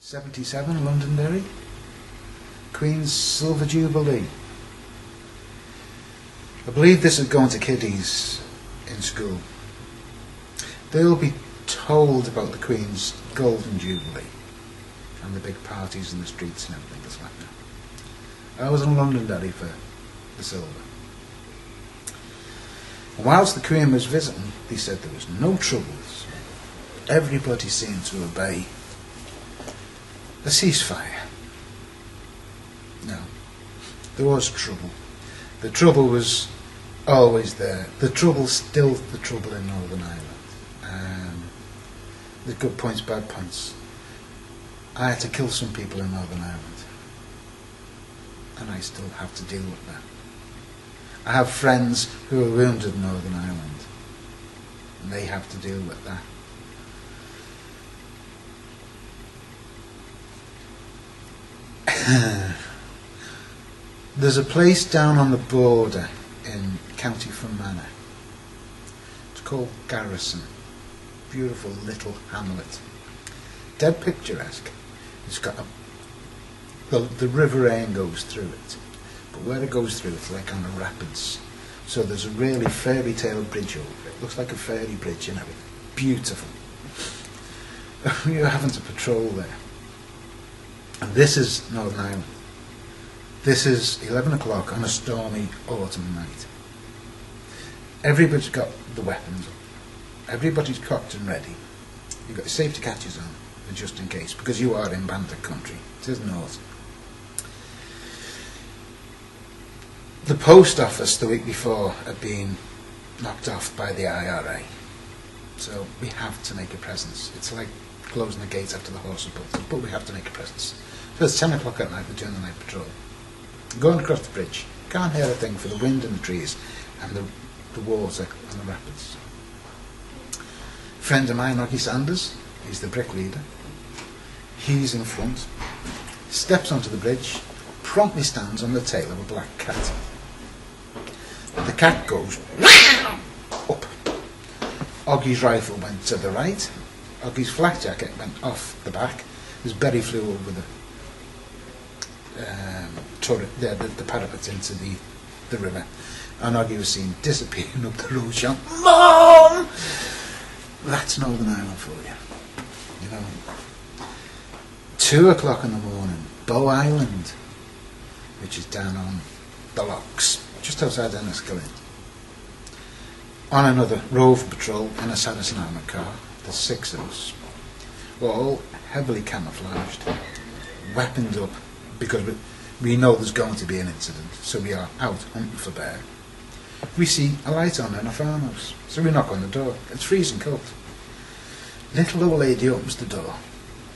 77 Londonderry, Queen's Silver Jubilee. I believe this is going to kiddies in school. They'll be told about the Queen's Golden Jubilee and the big parties in the streets and everything that's like that. I was in Londonderry for the silver. And whilst the Queen was visiting, they said there was no troubles. Everybody seemed to obey the ceasefire. No, there was trouble. The trouble was always there. The trouble's still the trouble in Northern Ireland. The good points, bad points. I had to kill some people in Northern Ireland, and I still have to deal with that. I have friends who are wounded in Northern Ireland, and they have to deal with that. There's a place down on the border in County Fermanagh. It's called Garrison. Beautiful little hamlet. Dead picturesque. It's got the River Ain goes through it, but where it goes through it's like on the rapids. So there's a really fairy tale bridge over it. Looks like a fairy bridge, you know. Beautiful. You're having to patrol there. And this is Northern Ireland. This is 11 o'clock on a stormy autumn night. Everybody's got the weapons up. Everybody's cocked and ready. You've got your safety catches on, just in case, because you are in bandit country. It is north. The post office the week before had been knocked off by the IRA. So we have to make a presence. It's like closing the gates after the horse are bolted, but we have to make a presence. So it's 10 o'clock at night, we're doing the night patrol. Going across the bridge, can't hear a thing for the wind in the trees and the water and the rapids. Friend of mine, Oggy Sanders, he's the brick leader. He's in front, steps onto the bridge, promptly stands on the tail of a black cat. The cat goes up. Oggy's rifle went to the right. Oggy's flak jacket went off the back. His berry flew over the turret, the parapet into the river, and Oggy was seen disappearing up the road, shouting, "Mom!" That's Northern Ireland for you. You know. 2 o'clock in the morning, Bow Island, which is down on the Lochs, just outside Enniskillen. On another Rover patrol in a Saracen armoured car, there's 6 of us. We're all heavily camouflaged, weaponed up, because we know there's going to be an incident, so we are out hunting for bear. We see a light on in a farmhouse, so we knock on the door. It's freezing cold. Little old lady opens the door,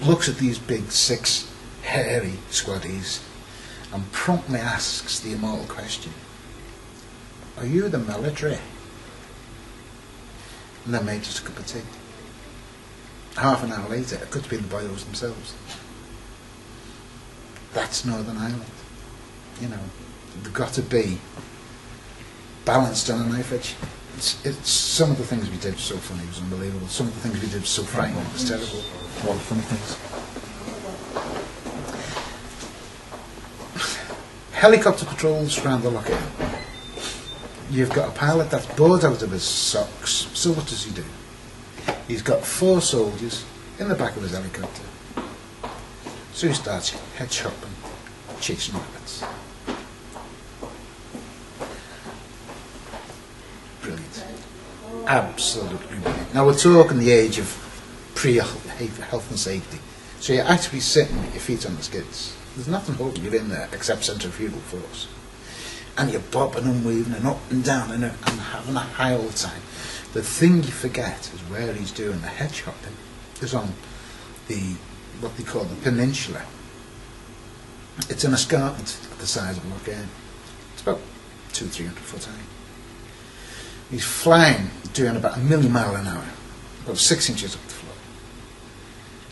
looks at these big 6 hairy squaddies, and promptly asks the immortal question, "Are you the military?" And they made us a cup of tea. Half an hour later, it could be the boys themselves. That's Northern Ireland. You know, they've got to be balanced on a knife edge. It's some of the things we did so funny, it was unbelievable. Some of the things we did so frightening, it was terrible. What funny things? Helicopter patrols around the Loch Earn. You've got a pilot that's bored out of his socks, so what does he do? He's got 4 soldiers in the back of his helicopter. So he starts head chopping, chasing rabbits. Brilliant. Absolutely brilliant. Now we're talking the age of pre-health and safety. So you're actually sitting with your feet on the skids. There's nothing holding you in there except centrifugal force. And you're bobbing and weaving and up and down and having a high all the time. The thing you forget is where he's doing the head chopping is on what they call the peninsula. It's an escarpment the size of Loch Earn. It's about 200-300 foot high. He's flying, doing about 1,000,000 miles an hour, about 6 inches off the floor.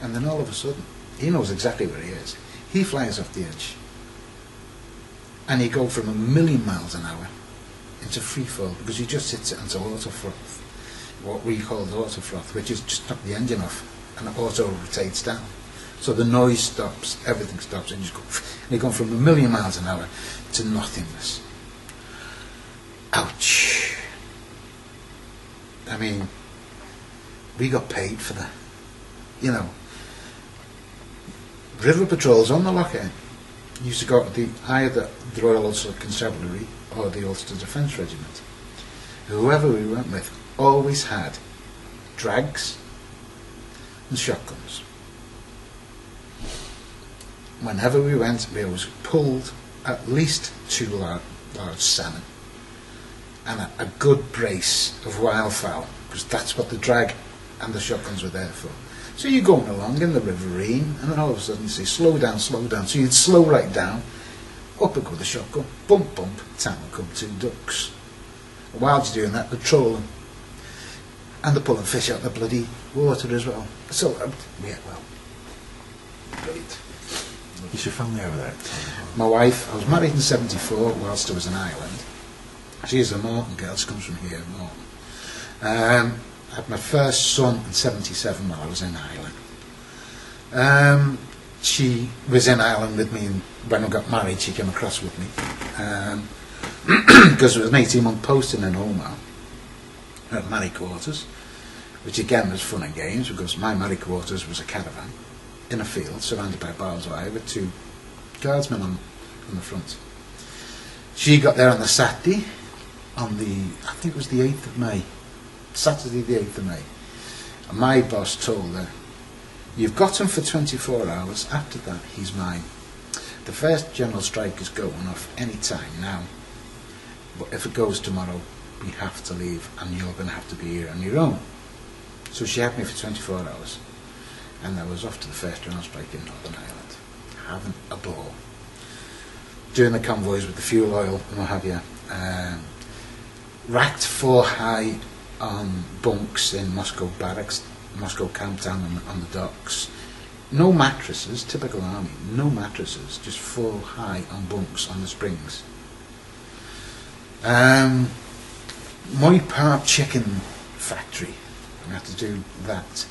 And then all of a sudden, he knows exactly where he is. He flies off the edge. And he goes from 1,000,000 miles an hour into free fall because he just hits it into auto froth, what we call the auto froth, which is just knock the engine off and it auto rotates down. So the noise stops, everything stops, and you're going from 1,000,000 miles an hour to nothingness. Ouch. I mean, we got paid for that. You know, river patrols on the Lockhead used to go to either the Royal Ulster Constabulary or the Ulster Defence Regiment. Whoever we went with always had drags and shotguns. Whenever we went, we always pulled at least 2 large salmon and a good brace of wildfowl, because that's what the drag and the shotguns were there for. So you're going along in the riverine, and then all of a sudden you say, slow down, slow down. So you'd slow right down, up would go the shotgun, bump, bump, time would come 2 ducks. And while you're doing that, they're trolling. And they're pulling fish out of the bloody water as well. So, yeah, well, great. Is your family over there? My wife, I was married in 74 whilst I was in Ireland. She's a Morton girl, she comes from here, Morton. I had my first son in 77 while I was in Ireland. She was in Ireland with me, and when I got married she came across with me. Because it was an 18-month posting in Omagh at Marry quarters, which again was fun and games, because my Marry quarters was a caravan in a field surrounded by barbed wire with 2 guardsmen on the front. She got there on the Saturday, on the, I think it was the 8th of May, Saturday the 8th of May, and my boss told her, you've got him for 24 hours, after that he's mine. The first general strike is going off any time now, but if it goes tomorrow we have to leave and you're going to have to be here on your own. So she had me for 24 hours, and I was off to the first general strike in Northern Ireland, having a ball, doing the convoys with the fuel oil and what have you. Racked 4 high on bunks in Moscow barracks, Moscow camp down on the docks. No mattresses, typical army, no mattresses, just 4 high on bunks on the springs. Moy Park chicken factory, we had to do that.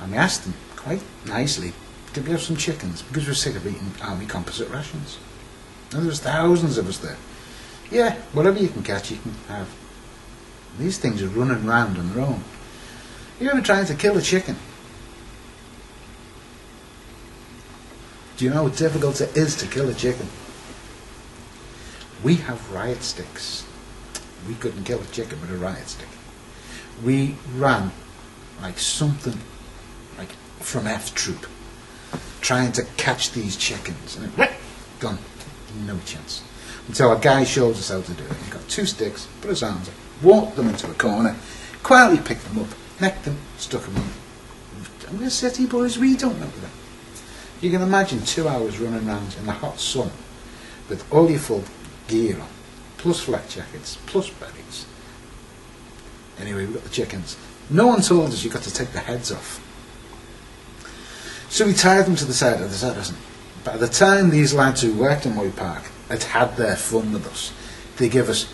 And we asked them quite nicely, could we have some chickens? Because we were sick of eating army composite rations. And there was thousands of us there. Yeah, whatever you can catch, you can have. These things are running round on their own. You ever trying to kill a chicken? Do you know how difficult it is to kill a chicken? We have riot sticks. We couldn't kill a chicken with a riot stick. We ran like something like from F Troop, trying to catch these chickens. And gone. No chance. Until a guy showed us how to do it. He got 2 sticks, put his arms up, walked them into a corner, quietly picked them up, necked them, stuck them on. And we're city boys, we don't know that. You can imagine 2 hours running around in the hot sun with all your full gear on, plus flak jackets, plus berets. Anyway, we got the chickens. No one told us you got to take the heads off. So we tied them to the side of the Saracen. By the time these lads who worked in Moy Park had had their fun with us, they gave us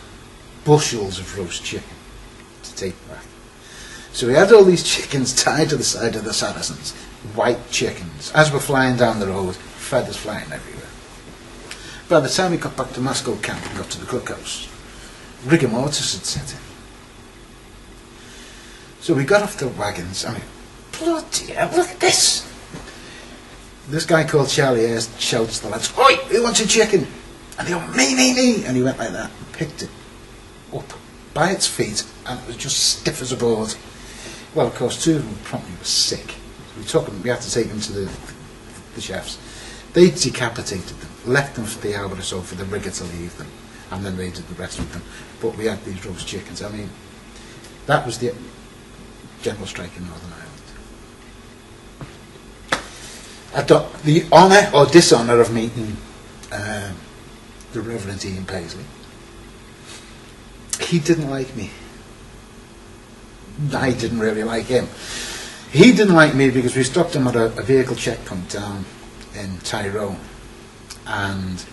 bushels of roast chicken to take back. So we had all these chickens tied to the side of the Saracens, white chickens. As we're flying down the road, feathers flying everywhere. By the time we got back to Moscow camp and got to the cookhouse, rigor mortis had set in. So we got off the wagons, I mean, bloody hell, look at this! This guy called Charlie Ayres shouts to the lads, oi, who wants a chicken? And they go, me, and he went like that and picked it up by its feet, and it was just stiff as a board. Well, of course, 2 of them promptly were sick. So we had to take them to the chefs. They decapitated them, left them for the hour or so for the rigger to leave them, and then they did the rest with them. But we had these roast chickens. I mean, that was the general strike in Northern Ireland. I got the honour or dishonour of meeting the Reverend Ian Paisley. He didn't like me. I didn't really like him. He didn't like me because we stopped him at a vehicle checkpoint down in Tyrone, and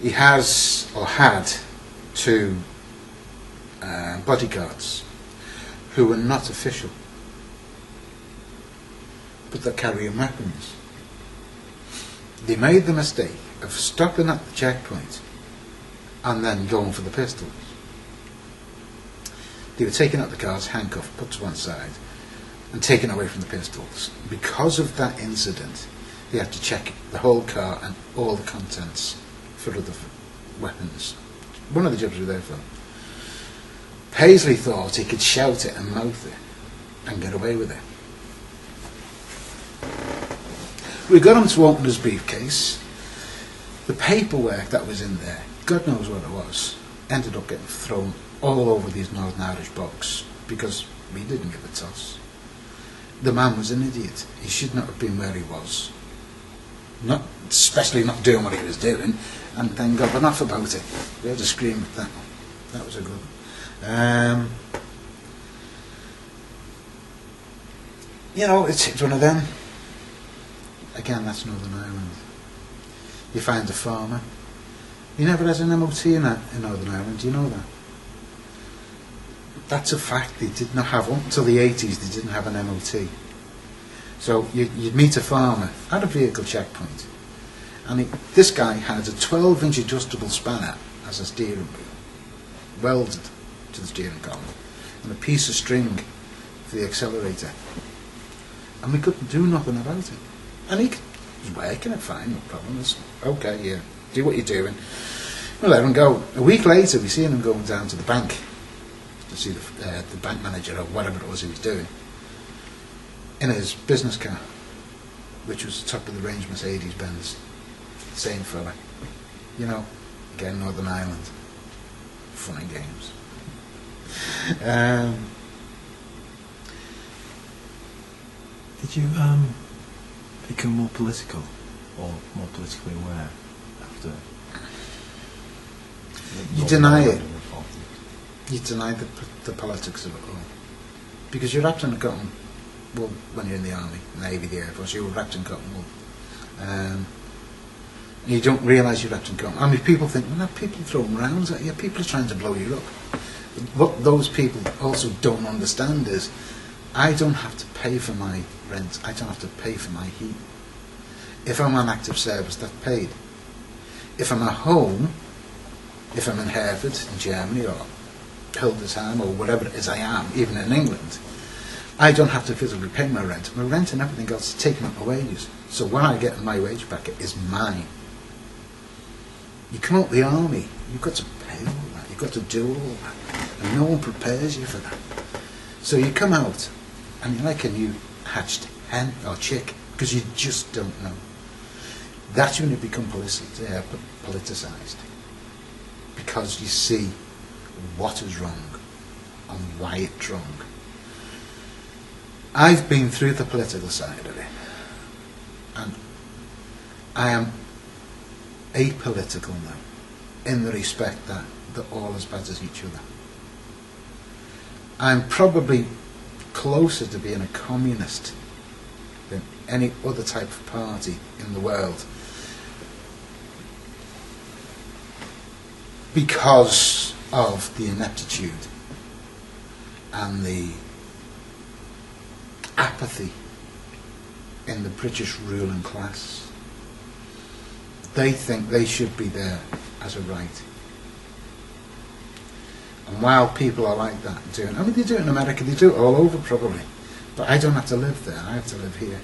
he has or had 2 bodyguards who were not official, but they're carrying weapons. They made the mistake of stopping at the checkpoint and then going for the pistols. They were taking out the cars, handcuffed, put to one side, and taken away from the pistols. Because of that incident, they had to check the whole car and all the contents for other weapons. One of the jobs we were there for. Paisley thought he could shout it and mouth it and get away with it. We got him to open his briefcase. The paperwork that was in there, God knows what it was, ended up getting thrown all over these Northern Irish bogs because we didn't give a toss. The man was an idiot. He should not have been where he was. Not, especially not doing what he was doing, and then going off about it. We had to scream at that one. That was a good one. You know, it's one of them. Again, that's Northern Ireland. You find a farmer. He never has an MOT in Northern Ireland. Do you know that? That's a fact. They did not have one until the 80s. They didn't have an MOT. So you'd meet a farmer at a vehicle checkpoint, and this guy had a 12-inch adjustable spanner as a steering wheel, welded to the steering column, and a piece of string for the accelerator. And we couldn't do nothing about it. And he was working it fine, no problem. It's okay, yeah, do what you're doing. We let him go. A week later, we seen him going down to the bank to see the bank manager or whatever it was he was doing, in his business car, which was the top of the range Mercedes-Benz. Same fella. You know, again, Northern Ireland. Fun and games. Did you become more political or more politically aware after? You deny it. You deny the politics of it all. Because you're wrapped in a cotton wool when you're in the army, Navy, the Air Force. You're wrapped in cotton wool. You don't realise you're wrapped in cotton. I mean, people think, well, people throwing rounds at you. People are trying to blow you up. What those people also don't understand is, I don't have to pay for my rent. I don't have to pay for my heat. If I'm on active service, that's paid. If I'm at home, if I'm in Hereford, in Germany, or Hildesheim, or wherever it is I am, even in England, I don't have to physically pay my rent. My rent and everything else is taken up my wages. So when I get my wage bracket is mine. You come out the army, you've got to pay all that. You've got to do all that. And no one prepares you for that. So you come out, and you're like a new hatched hen or chick, because you just don't know. That's when you become politicised. Because you see what is wrong and why it's wrong. I've been through the political side of it, and I am apolitical now, in the respect that they're all as bad as each other. I'm probably closer to being a communist than any other type of party in the world, because of the ineptitude and the apathy in the British ruling class. They think they should be there as a right. And while people are like that doing, I mean, they do it in America, they do it all over probably, but I don't have to live there, I have to live here.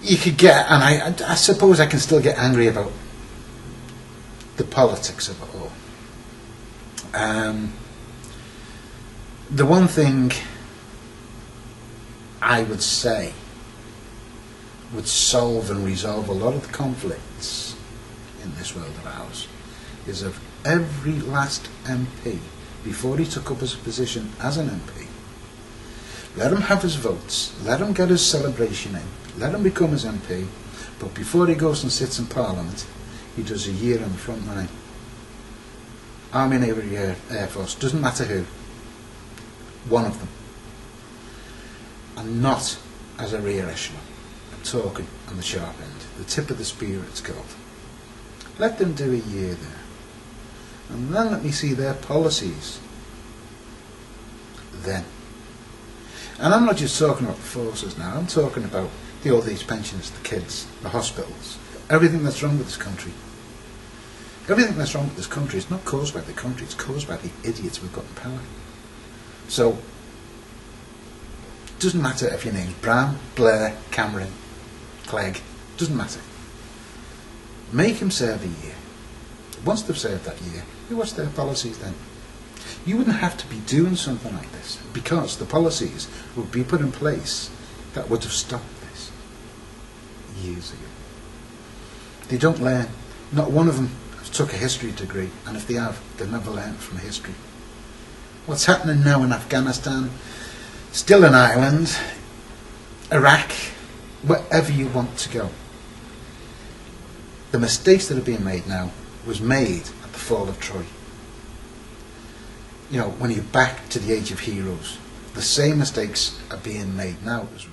You could get, and I suppose I can still get angry about the politics of it all. The one thing I would say would solve and resolve a lot of the conflicts in this world of ours is if every last MP, before he took up his position as an MP, let him have his votes, let him get his celebration in, let him become his MP, but before he goes and sits in Parliament, he does a year on the front line. Army, Navy, Air Force, doesn't matter who. One of them. And not as a rear echelon. I'm talking on the sharp end. The tip of the spear, it's called. Let them do a year there. And then let me see their policies. Then. And I'm not just talking about the forces now, I'm talking about the old age pensions, the kids, the hospitals, everything that's wrong with this country. Everything that's wrong with this country is not caused by the country, it's caused by the idiots we've got in power. So, it doesn't matter if your name's Brown, Blair, Cameron, Clegg, doesn't matter. Make him serve a year. Once they've served that year, you watch their policies then. You wouldn't have to be doing something like this because the policies would be put in place that would have stopped this years ago. They don't learn. Not one of them has took a history degree, and if they have, they've never learned from history. What's happening now in Afghanistan, still in Ireland, Iraq, wherever you want to go. The mistakes that are being made now was made at the fall of Troy. You know, when you're back to the age of heroes, the same mistakes are being made now as